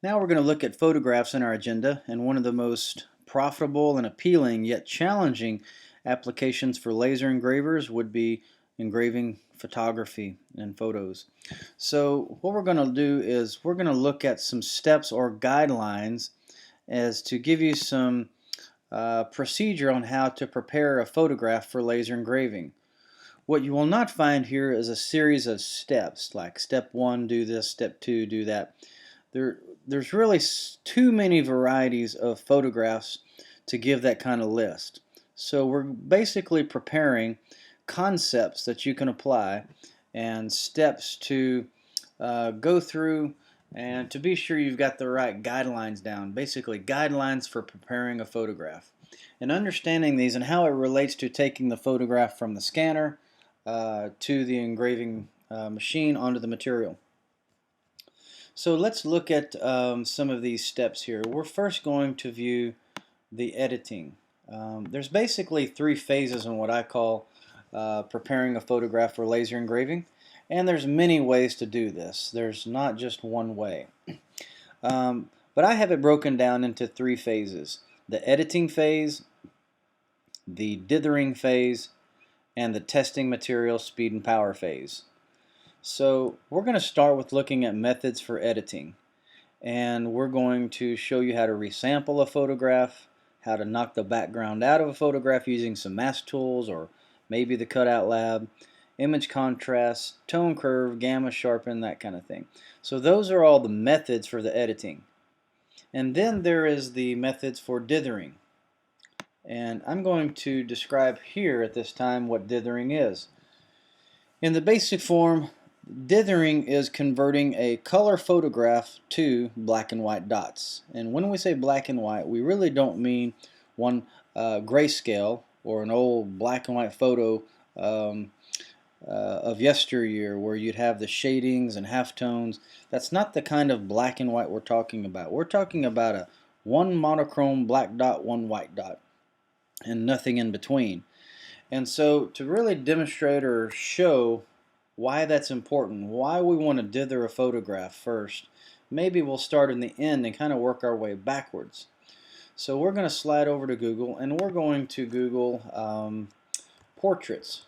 Now we're going to look at photographs in our agenda, and one of the most profitable and appealing yet challenging applications for laser engravers would be engraving photography and photos. So what we're going to do is we're going to look at some steps or guidelines as to give you some procedure on how to prepare a photograph for laser engraving. What you will not find here is a series of steps, like step 1, do this, step 2, do that. There's really too many varieties of photographs to give that kind of list. So we're basically preparing concepts that you can apply and steps to go through and to be sure you've got the right guidelines down. Basically guidelines for preparing a photograph. And understanding these and how it relates to taking the photograph from the scanner to the engraving machine onto the material. So let's look at some of these steps here. We're first going to view the editing. There's basically 3 phases in what I call preparing a photograph for laser engraving, and there's many ways to do this. There's not just one way. But I have it broken down into 3 phases: the editing phase, the dithering phase, and the testing material speed and power phase. So we're going to start with looking at methods for editing, and we're going to show you how to resample a photograph, how to knock the background out of a photograph using some mask tools or maybe the cutout lab, image contrast, tone curve, gamma sharpen, that kind of thing. So those are all the methods for the editing. And then there is the methods for dithering. And I'm going to describe here at this time what dithering is. In the basic form, dithering is converting a color photograph to black and white dots. And when we say black and white, we really don't mean one grayscale or an old black and white photo of yesteryear where you'd have the shadings and halftones. That's not the kind of black and white we're talking about. We're talking about a one monochrome black dot, one white dot, and nothing in between. And so to really demonstrate or show why that's important, why we want to dither a photograph first, maybe we'll start in the end and kind of work our way backwards. So we're going to slide over to Google, and we're going to Google portraits.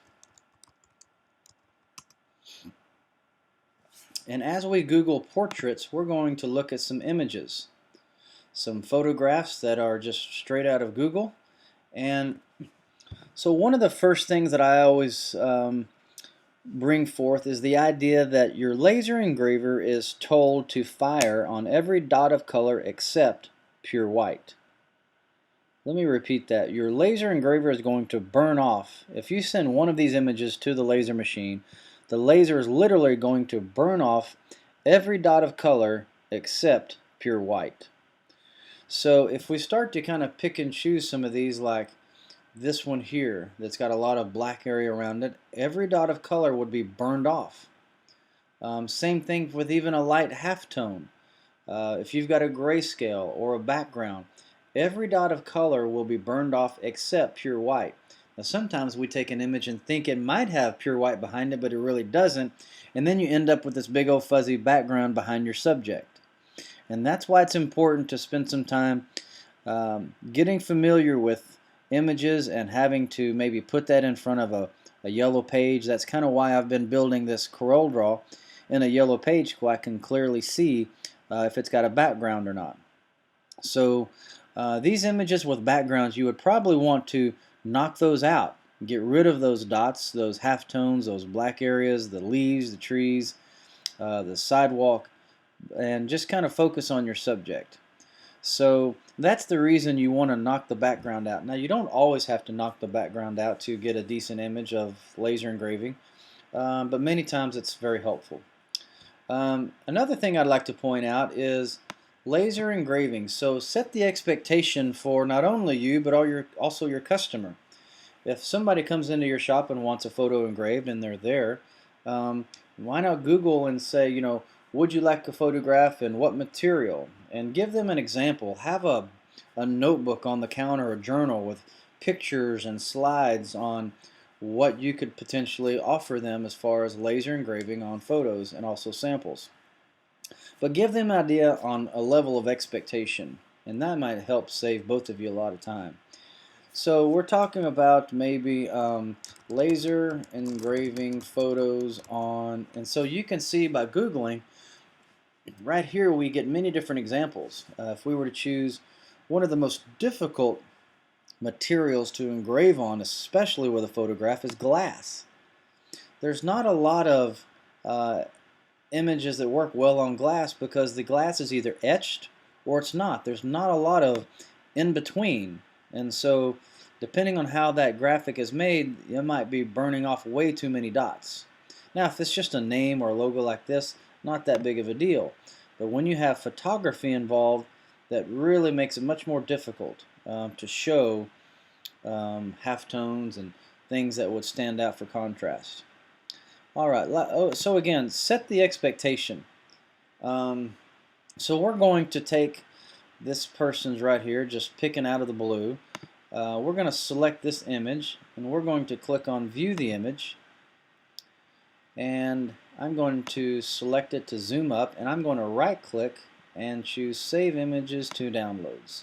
And as we Google portraits, we're going to look at some images, some photographs that are just straight out of Google. And so one of the first things that I always bring forth is the idea that your laser engraver is told to fire on every dot of color except pure white. Let me repeat that. Your laser engraver is going to burn off. If you send one of these images to the laser machine, the laser is literally going to burn off every dot of color except pure white. So if we start to kind of pick and choose some of these, like this one here that's got a lot of black area around it, every dot of color would be burned off. Same thing with even a light halftone. If you've got a grayscale or a background, every dot of color will be burned off except pure white. Now sometimes we take an image and think it might have pure white behind it, but it really doesn't, and then you end up with this big old fuzzy background behind your subject. And that's why it's important to spend some time getting familiar with images and having to maybe put that in front of a yellow page. That's kind of why I've been building this CorelDRAW in a yellow page, so I can clearly see if it's got a background or not. So these images with backgrounds, you would probably want to knock those out. Get rid of those dots, those halftones, those black areas, the leaves, the trees, the sidewalk, and just kind of focus on your subject. So that's the reason you want to knock the background out. Now you don't always have to knock the background out to get a decent image of laser engraving, but many times it's very helpful. Another thing I'd like to point out is laser engraving. So set the expectation for not only you but also your customer. If somebody comes into your shop and wants a photo engraved and they're there, why not Google and say, you know, would you like a photograph and what material? And give them an example. Have a notebook on the counter, a journal with pictures and slides on what you could potentially offer them as far as laser engraving on photos and also samples. But give them an idea on a level of expectation, and that might help save both of you a lot of time. So we're talking about maybe laser engraving photos on, and so you can see by Googling, right here we get many different examples. If we were to choose one of the most difficult materials to engrave on, especially with a photograph, is glass. There's not a lot of images that work well on glass because the glass is either etched or it's not. There's not a lot of in between, and so depending on how that graphic is made, it might be burning off way too many dots. Now if it's just a name or a logo like this, not that big of a deal, but when you have photography involved, that really makes it much more difficult to show halftones and things that would stand out for contrast. Alright, so again, set the expectation. So we're going to take this person's right here, just picking out of the blue. We're going to select this image, and we're going to click on View the Image. And I'm going to select it to zoom up, and I'm going to right-click and choose Save Images to Downloads.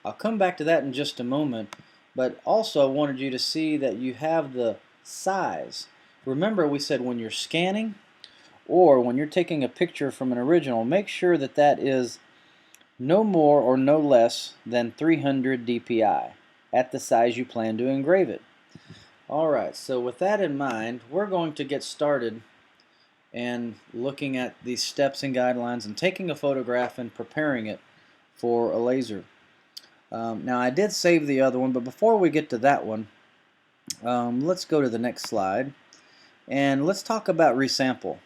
I'll come back to that in just a moment, but also I wanted you to see that you have the size. Remember, we said when you're scanning or when you're taking a picture from an original, make sure that that is no more or no less than 300 dpi at the size you plan to engrave it. Alright, so with that in mind, we're going to get started and looking at these steps and guidelines and taking a photograph and preparing it for a laser. Now I did save the other one, but before we get to that one, let's go to the next slide. And let's talk about resample.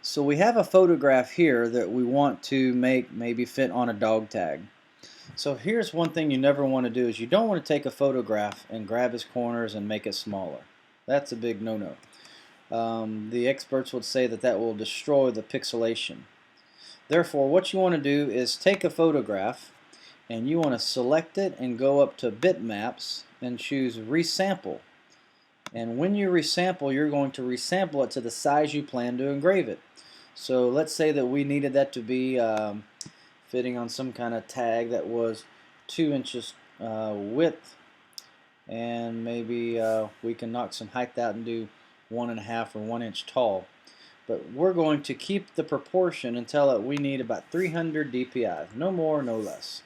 So we have a photograph here that we want to make maybe fit on a dog tag. So here's one thing you never want to do is you don't want to take a photograph and grab his corners and make it smaller. That's a big no-no. The experts would say that that will destroy the pixelation. Therefore, what you want to do is take a photograph and you want to select it and go up to bitmaps and choose resample. And when you resample, you're going to resample it to the size you plan to engrave it. So let's say that we needed that to be fitting on some kind of tag that was 2 inches width, and maybe we can knock some height out and do 1.5 or 1 inch tall. But we're going to keep the proportion and tell it we need about 300 dpi, no more, no less.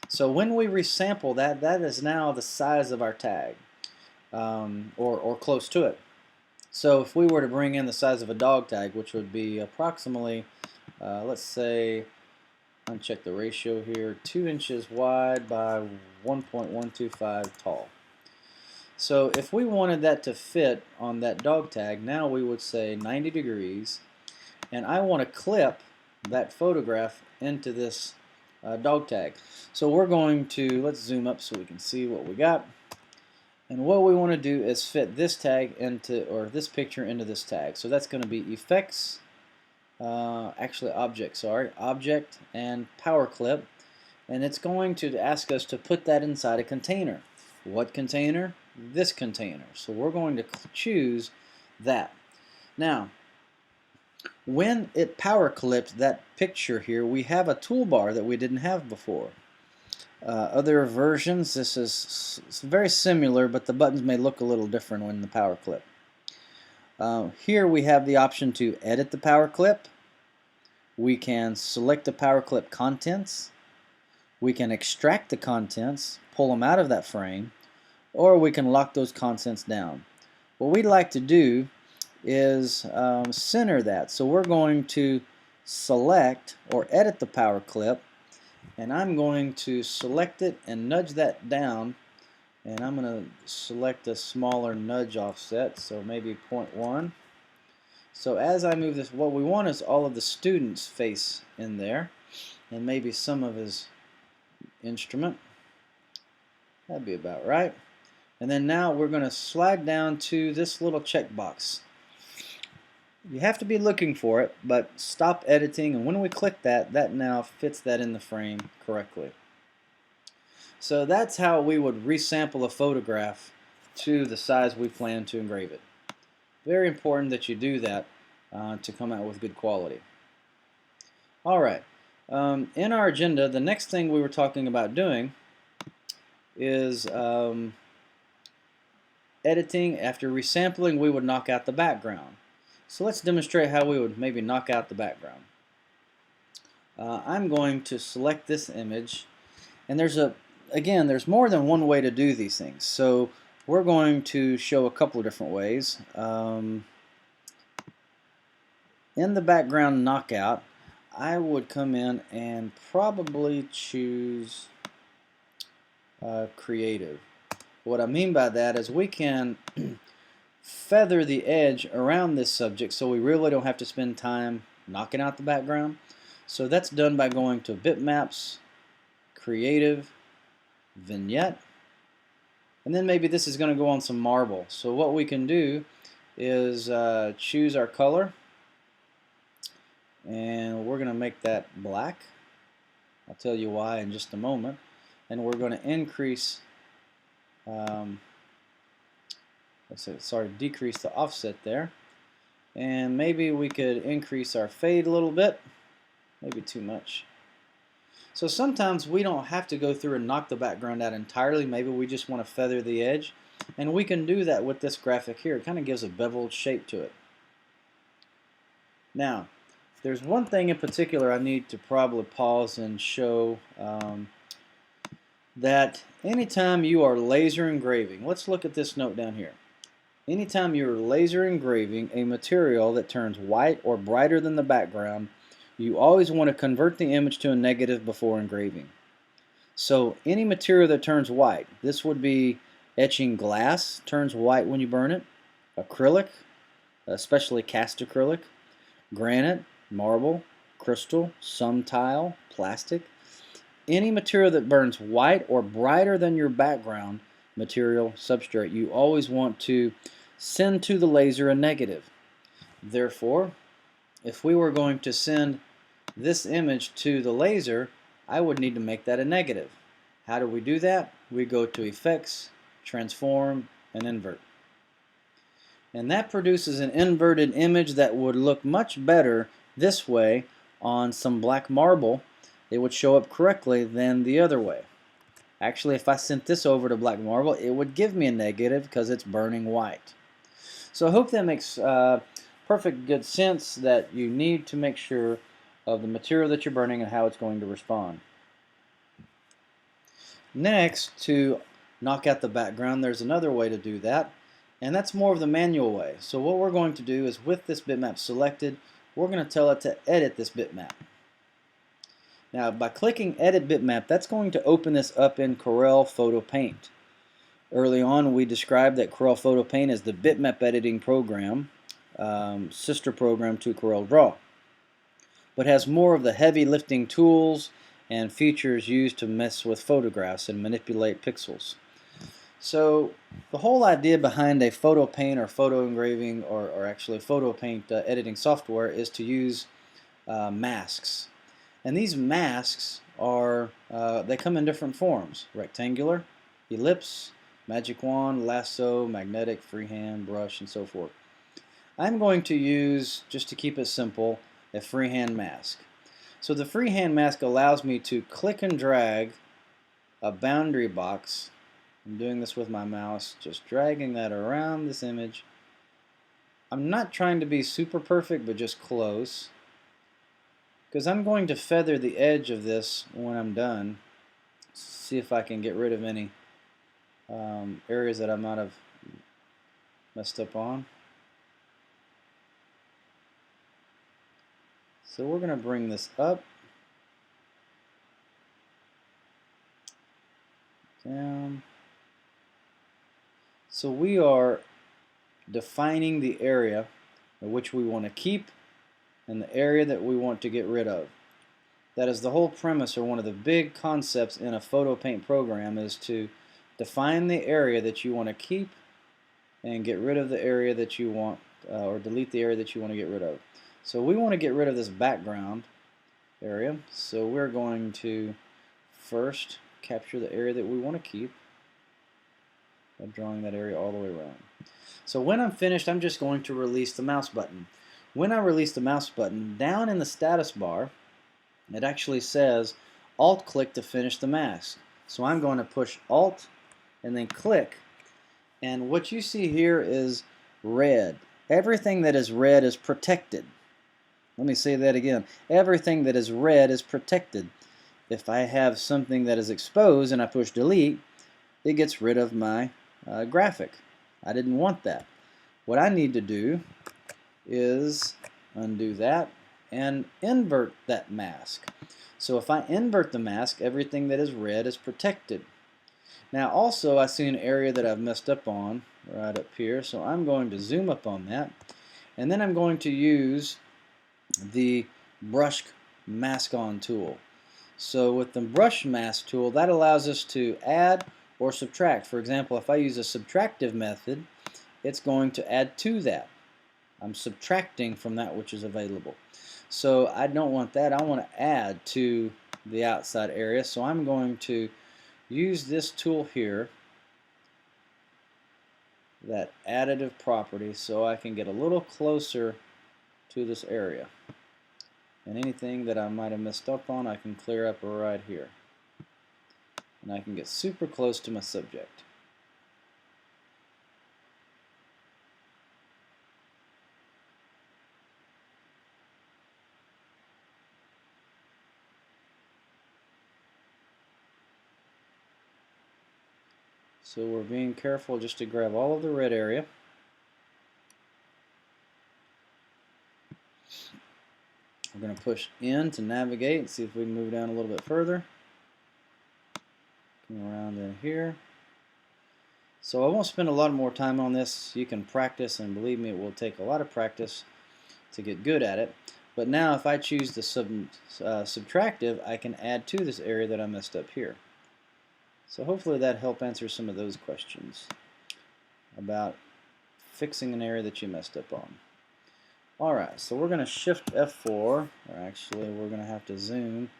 So when we resample that, that is now the size of our tag. Or close to it. So if we were to bring in the size of a dog tag, which would be approximately, let's say, uncheck the ratio here, 2 inches wide by 1.125 tall. So if we wanted that to fit on that dog tag, now we would say 90 degrees, and I want to clip that photograph into this dog tag. So we're going to, let's zoom up so we can see what we got. And what we want to do is fit this tag into, or this picture into this tag. So that's going to be effects, object and power clip. And it's going to ask us to put that inside a container. What container? This container. So we're going to choose that. Now, when it power clipped that picture here, we have a toolbar that we didn't have before. Other versions, this is very similar, but the buttons may look a little different when the power clip. Here we have the option to edit the power clip. We can select the power clip contents. We can extract the contents, pull them out of that frame, or we can lock those contents down. What we'd like to do is center that. So we're going to select or edit the power clip, and I'm going to select it and nudge that down, and I'm going to select a smaller nudge offset, so maybe 0.1. So as I move this, what we want is all of the student's face in there, and maybe some of his instrument. That'd be about right. And then now we're going to slide down to this little checkbox. You have to be looking for it, but stop editing, and when we click that, that now fits that in the frame correctly. So that's how we would resample a photograph to the size we plan to engrave it. Very important that you do that to come out with good quality. Alright, in our agenda, the next thing we were talking about doing is editing. After resampling, we would knock out the background. So let's demonstrate how we would maybe knock out the background. I'm going to select this image, and there's more than one way to do these things. So we're going to show a couple of different ways. In the background knockout, I would come in and probably choose creative. What I mean by that is we can feather the edge around this subject so we really don't have to spend time knocking out the background. So that's done by going to Bitmaps, Creative, Vignette, and then maybe this is going to go on some marble. So what we can do is choose our color, and we're going to make that black. I'll tell you why in just a moment. And we're going to increase decrease the offset there, and maybe we could increase our fade a little bit, maybe too much. So sometimes we don't have to go through and knock the background out entirely. Maybe we just want to feather the edge, and we can do that with this graphic here. It kind of gives a beveled shape to it. Now, there's one thing in particular I need to probably pause and show. That anytime you are laser engraving, let's look at this note down here. Anytime you're laser engraving a material that turns white or brighter than the background, you always want to convert the image to a negative before engraving. So any material that turns white, this would be etching glass, turns white when you burn it, acrylic, especially cast acrylic, granite, marble, crystal, some tile, plastic. Any material that burns white or brighter than your background material substrate, you always want to send to the laser a negative. Therefore, if we were going to send this image to the laser, I would need to make that a negative. How do we do that? We go to Effects, Transform, and Invert. And that produces an inverted image that would look much better this way on some black marble. It would show up correctly than the other way. Actually, if I sent this over to black marble, it would give me a negative because it's burning white. So I hope that makes perfect good sense, that you need to make sure of the material that you're burning and how it's going to respond. Next, to knock out the background, there's another way to do that, and that's more of the manual way. So what we're going to do is, with this bitmap selected, we're going to tell it to edit this bitmap. Now, by clicking Edit Bitmap, that's going to open this up in Corel Photo Paint. Early on, we described that Corel Photo Paint is the bitmap editing program, sister program to CorelDRAW, but has more of the heavy lifting tools and features used to mess with photographs and manipulate pixels. So the whole idea behind a photo paint or photo engraving, or actually photo paint editing software, is to use masks. And these masks are, they come in different forms: rectangular, ellipse, magic wand, lasso, magnetic, freehand, brush, and so forth. I'm going to use, just to keep it simple, a freehand mask. So the freehand mask allows me to click and drag a boundary box. I'm doing this with my mouse, just dragging that around this image. I'm not trying to be super perfect, but just close, because I'm going to feather the edge of this when I'm done. See if I can get rid of any areas that I might have messed up on. So we're going to bring this up, down. So we are defining the area which we want to keep and the area that we want to get rid of. That is the whole premise, or one of the big concepts in a photo paint program, is to define the area that you want to keep and get rid of the area that you want, or delete the area that you want to get rid of. So we want to get rid of this background area, so we're going to first capture the area that we want to keep by drawing that area all the way around. So when I'm finished, I'm just going to release the mouse button. When I release the mouse button, down in the status bar, it actually says Alt click to finish the mask. So I'm going to push Alt and then click, and what you see here is red. Everything that is red is protected. Let me say that again. Everything that is red is protected. If I have something that is exposed and I push delete, it gets rid of my graphic. I didn't want that. What I need to do is undo that and invert that mask. So if I invert the mask, everything that is red is protected. Now also I see an area that I've messed up on right up here, so I'm going to zoom up on that, and then I'm going to use the brush mask on tool. So with the brush mask tool, that allows us to add or subtract. For example, if I use a subtractive method, it's going to add to that. I'm subtracting from that which is available. So I don't want that. I want to add to the outside area. So I'm going to use this tool here, that additive property, so I can get a little closer to this area. And anything that I might have messed up on, I can clear up right here. And I can get super close to my subject. So we're being careful just to grab all of the red area. We're going to push in to navigate and see if we can move down a little bit further. Come around in here. So I won't spend a lot more time on this. You can practice, and believe me, it will take a lot of practice to get good at it. But now if I choose the subtractive, I can add to this area that I messed up here. So hopefully that helped answer some of those questions about fixing an area that you messed up on. Alright, so we're going to shift F4, or actually we're going to have to zoom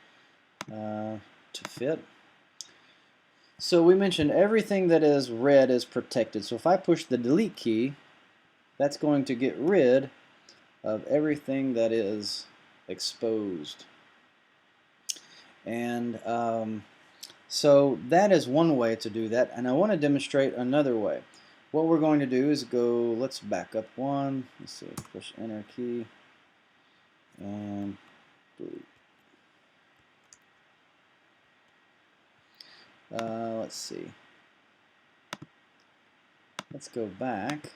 to fit. So we mentioned everything that is red is protected. So if I push the delete key, that's going to get rid of everything that is exposed. And so that is one way to do that, and I want to demonstrate another way. What we're going to do is go, let's back up one, let's see, push enter key, and delete. Let's see, let's go back.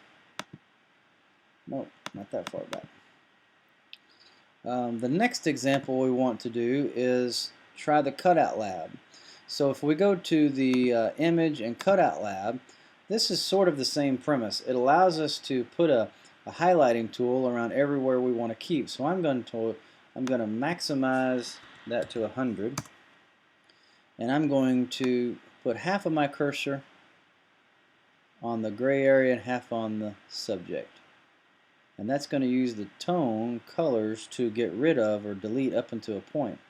Nope, not that far back. The next example we want to do is try the cutout lab. So if we go to the image and cutout lab, this is sort of the same premise. It allows us to put a highlighting tool around everywhere we want to keep. So I'm going to maximize that to 100, and I'm going to put half of my cursor on the gray area and half on the subject. And that's going to use the tone colors to get rid of or delete up into a point.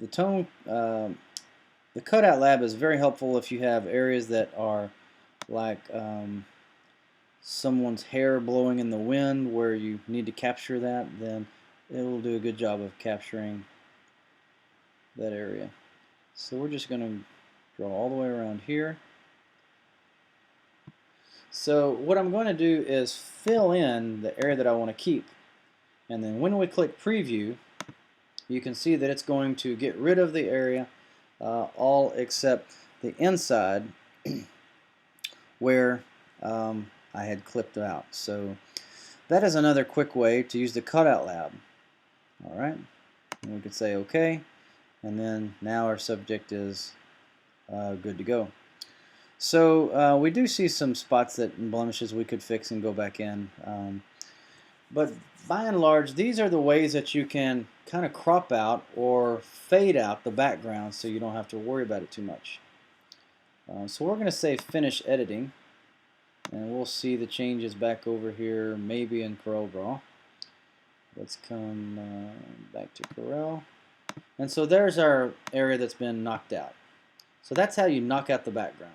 The tone, the cutout lab is very helpful if you have areas that are like someone's hair blowing in the wind where you need to capture that, then it will do a good job of capturing that area. So we're just going to draw all the way around here. So what I'm going to do is fill in the area that I want to keep, and then when we click preview, you can see that it's going to get rid of the area all except the inside where I had clipped out. So that is another quick way to use the cutout lab. Alright, and we could say OK, and then now our subject is good to go. So we do see some spots and blemishes we could fix and go back in, but by and large these are the ways that you can kind of crop out or fade out the background so you don't have to worry about it too much. So we're going to say finish editing, and we'll see the changes back over here maybe in CorelDRAW. Let's come back to Corel, and so there's our area that's been knocked out. So that's how you knock out the background.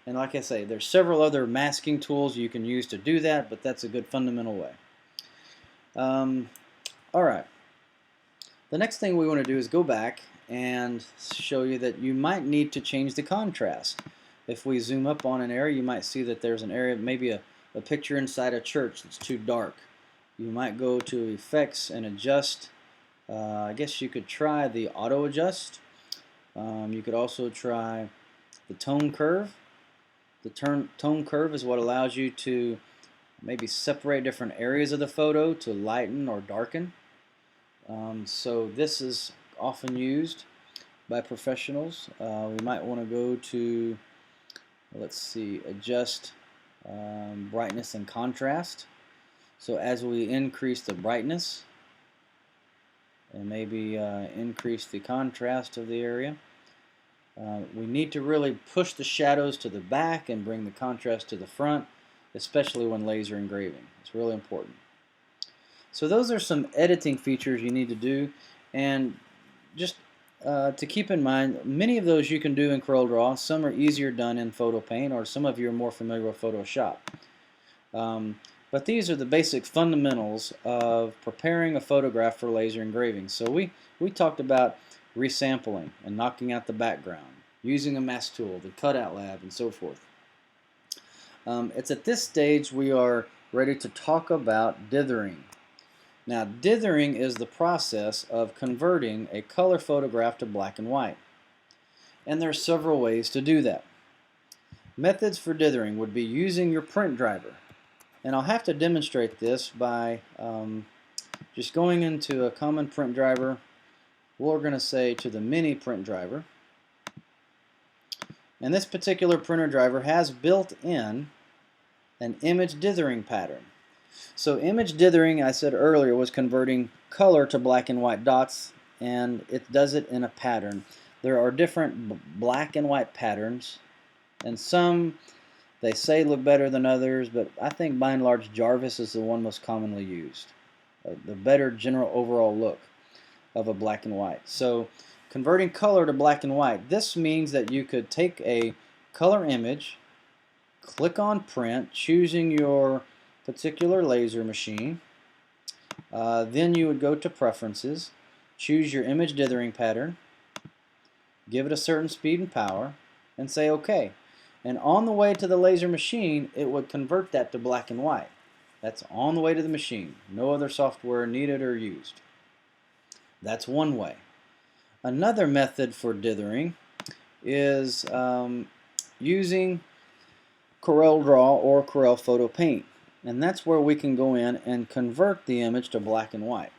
And like I say, there's several other masking tools you can use to do that, but that's a good fundamental way. Alright, The next thing we want to do is go back and show you that you might need to change the contrast. If we zoom up on an area, you might see that there's an area, maybe a picture inside a church that's too dark. You might go to Effects and adjust. I guess you could try the auto adjust. You could also try the tone curve. The tone curve is what allows you to maybe separate different areas of the photo to lighten or darken. So this is often used by professionals. We might want to go to, let's see, adjust brightness and contrast. So as we increase the brightness and maybe increase the contrast of the area, we need to really push the shadows to the back and bring the contrast to the front, especially when laser engraving. It's really important. So those are some editing features you need to do, and just to keep in mind, many of those you can do in CorelDRAW. Some are easier done in Photo Paint, or some of you are more familiar with Photoshop. But these are the basic fundamentals of preparing a photograph for laser engraving. So we talked about resampling and knocking out the background, using a mask tool, the cutout lab, and so forth. It's at this stage we are ready to talk about dithering. Now, dithering is the process of converting a color photograph to black and white. And there are several ways to do that. Methods for dithering would be using your print driver. And I'll have to demonstrate this by just going into a common print driver. We're going to say to the mini print driver. And this particular printer driver has built in an image dithering pattern. So image dithering, I said earlier, was converting color to black and white dots, and it does it in a pattern. There are different black and white patterns, and some they say look better than others, but I think by and large Jarvis is the one most commonly used. The better general overall look of a black and white. So converting color to black and white, this means that you could take a color image, click on print, choosing your particular laser machine. Then you would go to preferences, choose your image dithering pattern, give it a certain speed and power, and say OK. And on the way to the laser machine, it would convert that to black and white. That's on the way to the machine. No other software needed or used. That's one way. Another method for dithering is using CorelDRAW or Corel Photo Paint. And that's where we can go in and convert the image to black and white.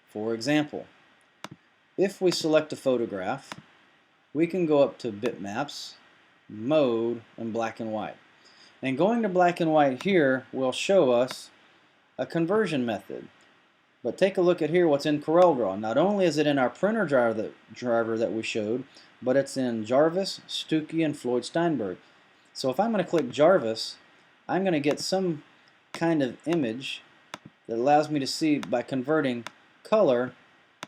For example, if we select a photograph, we can go up to Bitmaps, Mode, and Black and White. And going to black and white here will show us a conversion method. But take a look at here what's in CorelDRAW. Not only is it in our printer driver that we showed, but it's in Jarvis, Stuckey, and Floyd Steinberg. So if I'm going to click Jarvis, I'm going to get some kind of image that allows me to see by converting color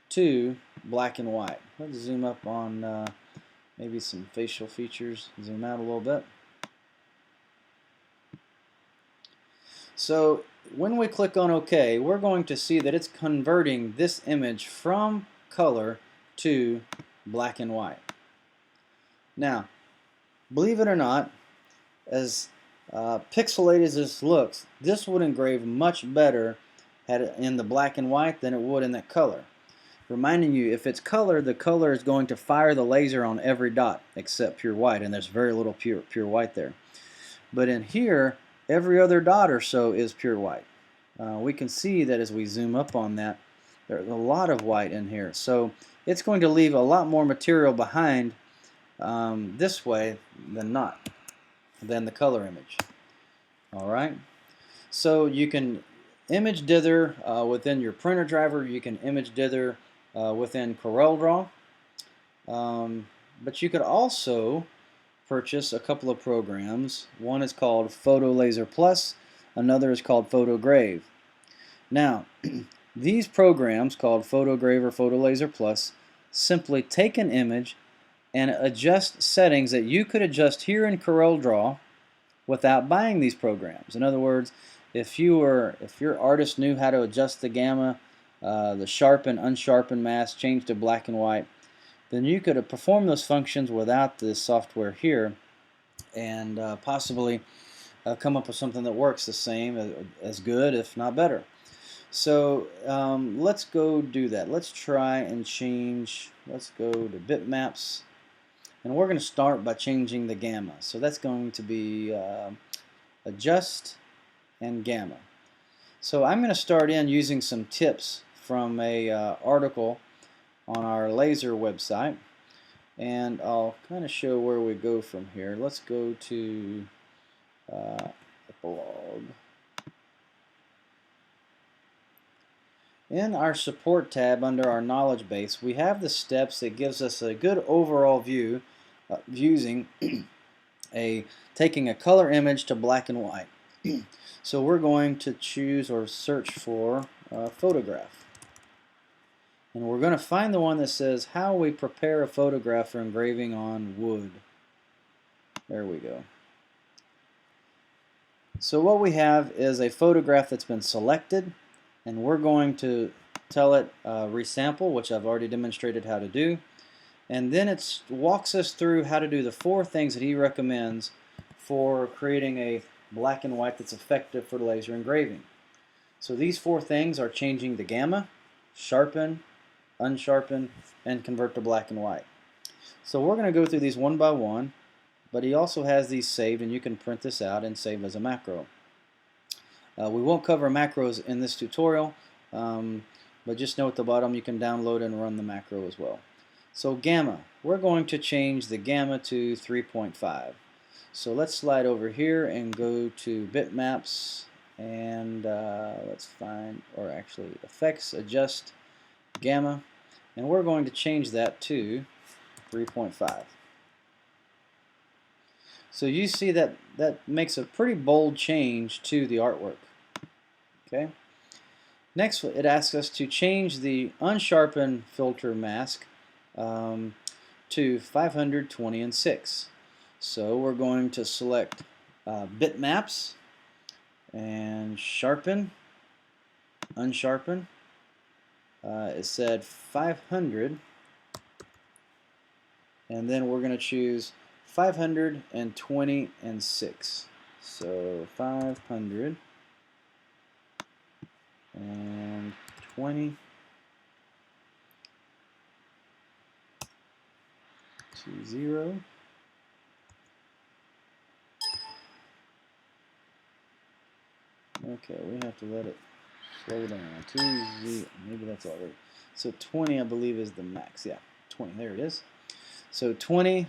to black and white. Let's zoom up on maybe some facial features, zoom out a little bit. So when we click on OK, we're going to see that it's converting this image from color to black and white. Now, believe it or not, as pixelated as this looks, this would engrave much better in the black and white than it would in that color. Reminding you, if it's color, the color is going to fire the laser on every dot except pure white, and there's very little pure white there. But in here, every other dot or so is pure white. We can see that as we zoom up on that, there's a lot of white in here. So it's going to leave a lot more material behind this way than not, than the color image. Alright, so you can image dither within your printer driver, you can image dither within CorelDRAW, but you could also purchase a couple of programs. One is called Photo Laser Plus, another is called PhotoGrave. Now, these programs called PhotoGrave or Photo Laser Plus simply take an image and adjust settings that you could adjust here in CorelDRAW without buying these programs. In other words, if your artist knew how to adjust the gamma the sharpen, unsharpen mask, change to black and white, then you could perform those functions without this software here, and possibly come up with something that works the same, as good, if not better. So let's go do that. Let's try and change. Let's go to bitmaps, and we're going to start by changing the gamma. So that's going to be adjust and gamma. So I'm going to start in using some tips from a article on our laser website, and I'll kind of show where we go from here. Let's go to the blog. In our support tab under our knowledge base, we have the steps that gives us a good overall view using taking a color image to black and white. So we're going to choose or search for a photograph. And we're going to find the one that says how we prepare a photograph for engraving on wood. There we go. So what we have is a photograph that's been selected, and we're going to tell it resample, which I've already demonstrated how to do, and then it walks us through how to do the 4 things that he recommends for creating a black and white that's effective for laser engraving. So these 4 things are changing the gamma, sharpen, unsharpen, and convert to black and white. So we're going to go through these one by one, but he also has these saved, and you can print this out and save as a macro. We won't cover macros in this tutorial, but just know at the bottom you can download and run the macro as well. So gamma, we're going to change the gamma to 3.5. So let's slide over here and go to bitmaps, and let's find, or actually effects, adjust gamma, and we're going to change that to 3.5. So you see that makes a pretty bold change to the artwork. Okay. Next, it asks us to change the unsharpened filter mask to 500, 20, and 6. So we're going to select bitmaps and sharpen, unsharpen. It said 500, and then we're going to choose 520 and 6. So 500 and 20 to 0. Okay, we have to let it slow down. 2, maybe that's already. So 20, I believe, is the max. Yeah, 20. There it is. So 20.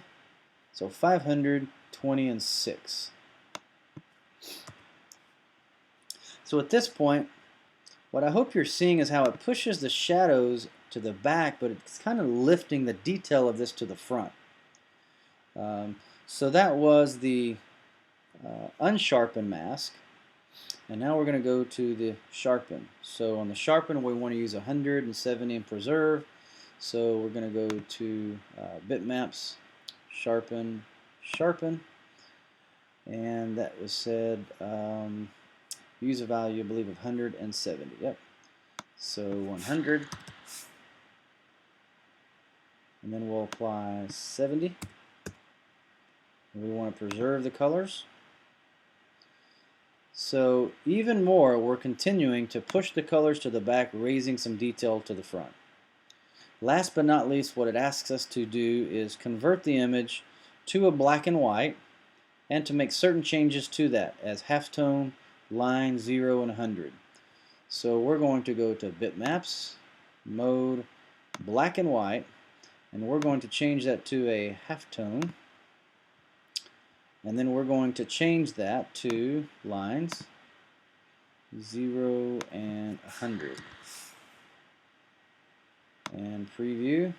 So 500, 20, and 6. So at this point, what I hope you're seeing is how it pushes the shadows to the back, but it's kind of lifting the detail of this to the front. So that was the unsharpen mask. And now we're going to go to the sharpen. So on the sharpen, we want to use 170 and preserve. So we're going to go to bitmaps, sharpen, sharpen, and that was said use a value, I believe, of 170. Yep. So 100, and then we'll apply 70. We want to preserve the colors. So even more, we're continuing to push the colors to the back, raising some detail to the front. Last but not least, what it asks us to do is convert the image to a black and white, and to make certain changes to that as halftone, line, 0, and 100. So we're going to go to bitmaps, mode, black and white, and we're going to change that to a halftone. And then we're going to change that to lines 0 and 100. And preview.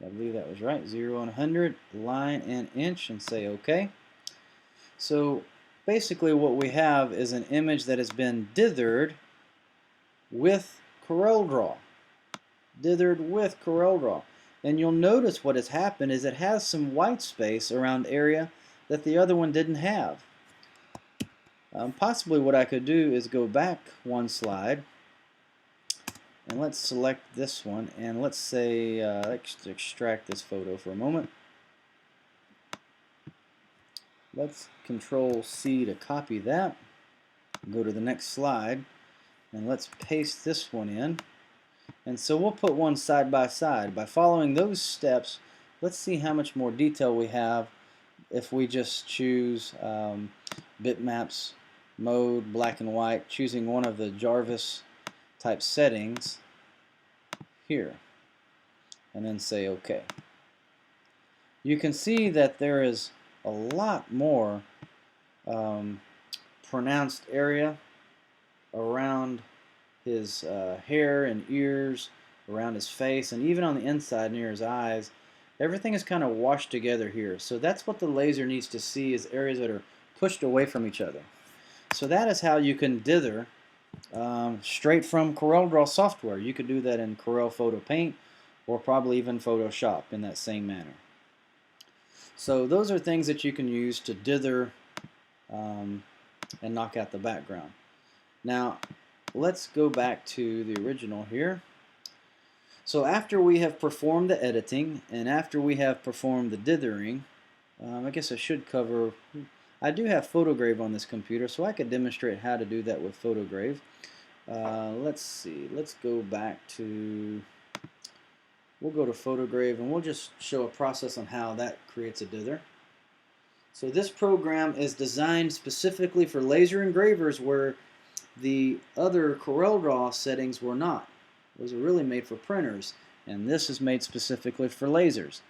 I believe that was right. 0 and 100, line and inch, and say OK. So basically what we have is an image that has been dithered with CorelDRAW. Dithered with CorelDRAW. And you'll notice what has happened is it has some white space around area that the other one didn't have. Possibly what I could do is go back one slide And let's select this one, and let's say let's extract this photo for a moment. Let's Control C to copy that. Go to the next slide, and let's paste this one in. And so we'll put one side by side. By following those steps, let's see how much more detail we have if we just choose bitmaps, mode, black and white, choosing one of the Jarvis type settings here, and then say OK. You can see that there is a lot more pronounced area around his hair and ears, around his face, and even on the inside near his eyes. Everything is kind of washed together here. So that's what the laser needs to see, is areas that are pushed away from each other. So that is how you can dither straight from CorelDRAW software. You could do that in Corel Photo Paint or probably even Photoshop in that same manner. So those are things that you can use to dither and knock out the background. Now let's go back to the original here. So after we have performed the editing and after we have performed the dithering, I guess I should cover, I do have PhotoGrave on this computer, so I could demonstrate how to do that with PhotoGrave. Let's see, let's go back to, we'll go to PhotoGrave and we'll just show a process on how that creates a dither. So this program is designed specifically for laser engravers where the other CorelDRAW settings were not. Those are really made for printers, and this is made specifically for lasers.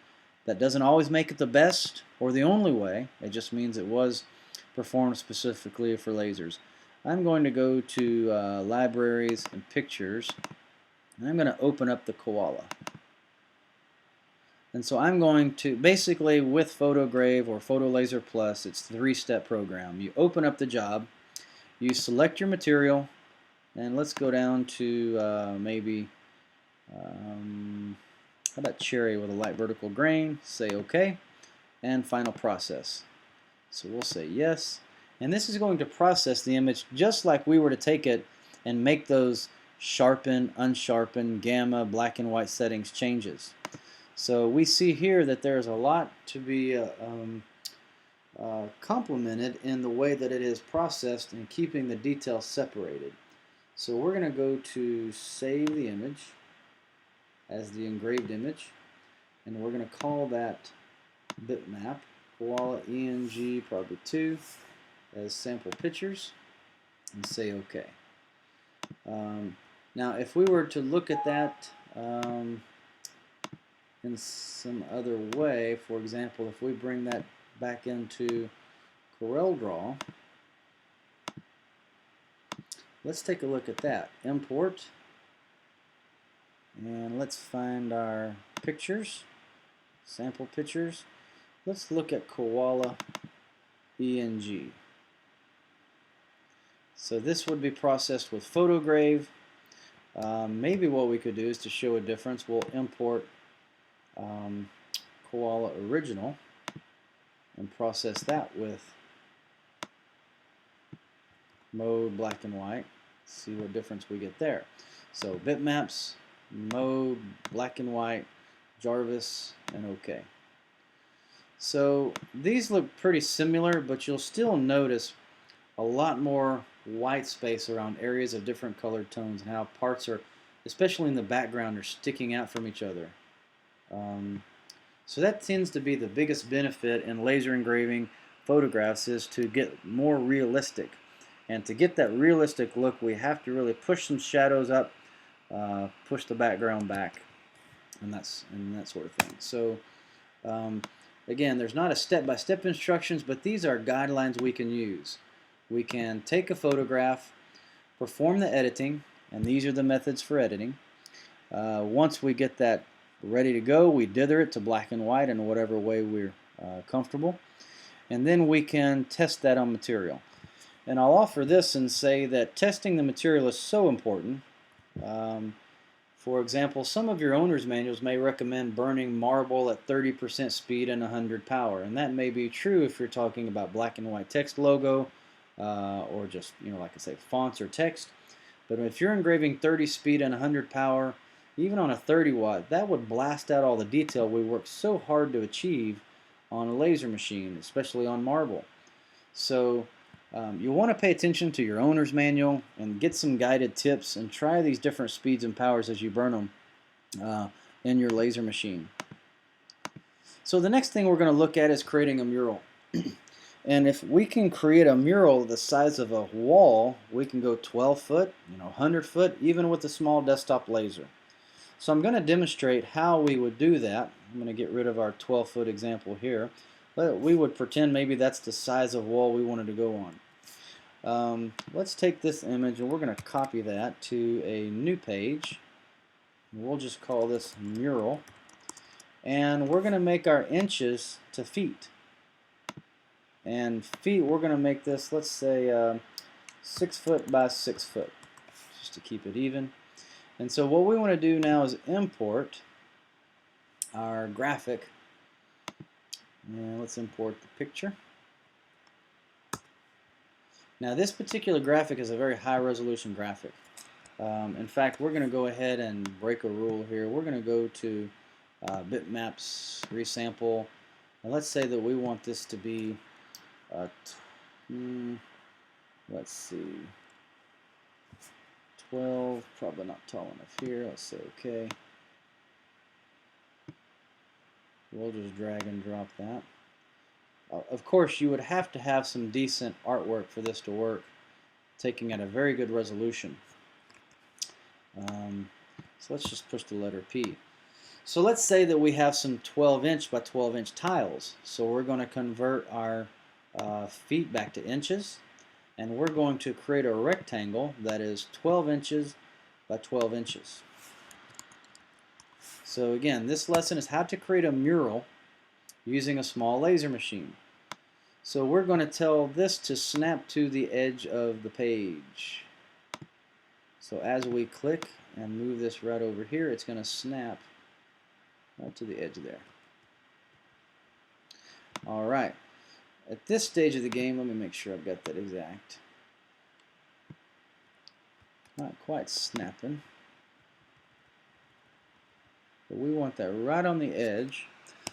That doesn't always make it the best or the only way. It just means it was performed specifically for lasers. I'm going to go to Libraries and Pictures, and I'm going to open up the Koala. And so I'm going to, basically with PhotoGrave or PhotoLaser Plus, it's a three-step program. You open up the job, you select your material, and let's go down to maybe, how about cherry with a light vertical grain, say OK, and final process. So we'll say yes, and this is going to process the image just like we were to take it and make those sharpen, unsharpen, gamma, black and white settings changes. So we see here that there's a lot to be complemented in the way that it is processed and keeping the details separated. So we're going to go to save the image as the engraved image, and we're going to call that bitmap, Koala ENG probably 2 as sample pictures, and say OK. Now if we were to look at that in some other way, for example, if we bring that back into CorelDRAW, let's take a look at that. Import, and let's find our pictures, sample pictures. Let's look at Koala ENG. So this would be processed with PhotoGrave. Maybe what we could do is, to show a difference, we'll import Koala Original and process that with mode, black and white. See what difference we get there. So bitmaps, mode, black and white, Jarvis, and OK. So these look pretty similar, but you'll still notice a lot more white space around areas of different colored tones and how parts are, especially in the background, are sticking out from each other. So that tends to be the biggest benefit in laser engraving photographs, is to get more realistic. And to get that realistic look, we have to really push some shadows up, push the background back, and that sort of thing. So again, there's not a step-by-step instructions, but these are guidelines we can use. We can take a photograph, perform the editing, and these are the methods for editing. Once we get that ready to go, we dither it to black and white in whatever way we're comfortable, and then we can test that on material. And I'll offer this and say that testing the material is so important. For example, some of your owner's manuals may recommend burning marble at 30% speed and 100 power, and that may be true if you're talking about black and white text logo or just, like I say, fonts or text. But if you're engraving 30 speed and 100 power, even on a 30 watt, that would blast out all the detail we worked so hard to achieve on a laser machine, especially on marble. So you want to pay attention to your owner's manual and get some guided tips and try these different speeds and powers as you burn them in your laser machine. So the next thing we're going to look at is creating a mural. And if we can create a mural the size of a wall, we can go 12 foot, 100 foot, even with a small desktop laser. So I'm going to demonstrate how we would do that. I'm going to get rid of our 12-foot example here. But we would pretend maybe that's the size of wall we wanted to go on. Let's take this image and we're going to copy that to a new page. We'll just call this mural. And we're going to make our inches to feet. And feet, we're going to make this, let's say, 6 foot by 6 foot, just to keep it even. And so what we want to do now is import our graphic. And let's import the picture. Now this particular graphic is a very high resolution graphic. In fact, we're going to go ahead and break a rule here. We're going to go to bitmaps, resample, and let's say that we want this to be let's see, 12, probably not tall enough here. Let's say okay. We'll just drag and drop that. Of course, you would have to have some decent artwork for this to work, taking at a very good resolution. So let's just push the letter P. So let's say that we have some 12-inch by 12-inch tiles. So we're going to convert our feet back to inches, and we're going to create a rectangle that is 12 inches by 12 inches. So again, this lesson is how to create a mural using a small laser machine. So we're going to tell this to snap to the edge of the page. So as we click and move this right over here, it's going to snap right to the edge there. Alright. At this stage of the game, let me make sure I've got that exact. Not quite snapping. But we want that right on the edge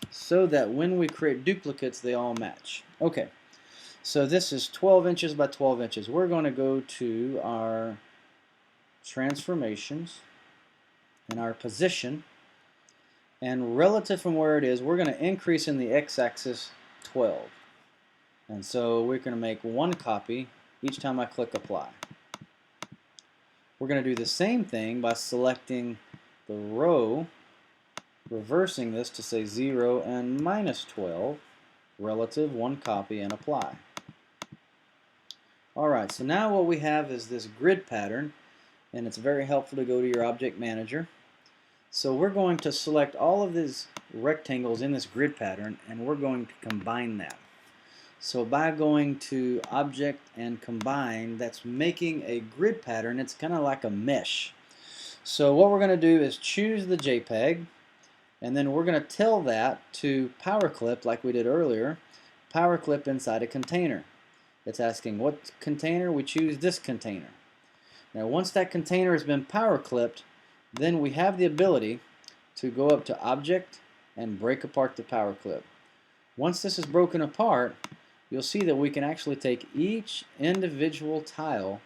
so that when we create duplicates, they all match. Okay, so this is 12 inches by 12 inches. We're going to go to our transformations and our position. And relative from where it is, we're going to increase in the x-axis 12. And so we're going to make one copy each time I click apply. We're going to do the same thing by selecting the row, reversing this to say 0 and minus 12, relative, one copy, and apply. Alright, so now what we have is this grid pattern, and it's very helpful to go to your object manager. So we're going to select all of these rectangles in this grid pattern, and we're going to combine that. So by going to Object and Combine, that's making a grid pattern. It's kind of like a mesh. So what we're going to do is choose the JPEG, and then we're going to tell that to power clip like we did earlier, power clip inside a container. It's asking what container. We choose this container. Now once that container has been power clipped, then we have the ability to go up to Object and break apart the power clip. Once this is broken apart, you'll see that we can actually take each individual tile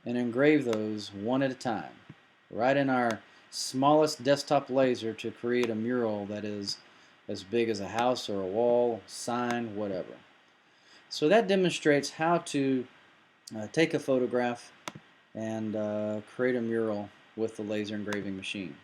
and engrave those one at a time, right in our smallest desktop laser to create a mural that is as big as a house or a wall, sign, whatever. So that demonstrates how to take a photograph and create a mural with the laser engraving machine.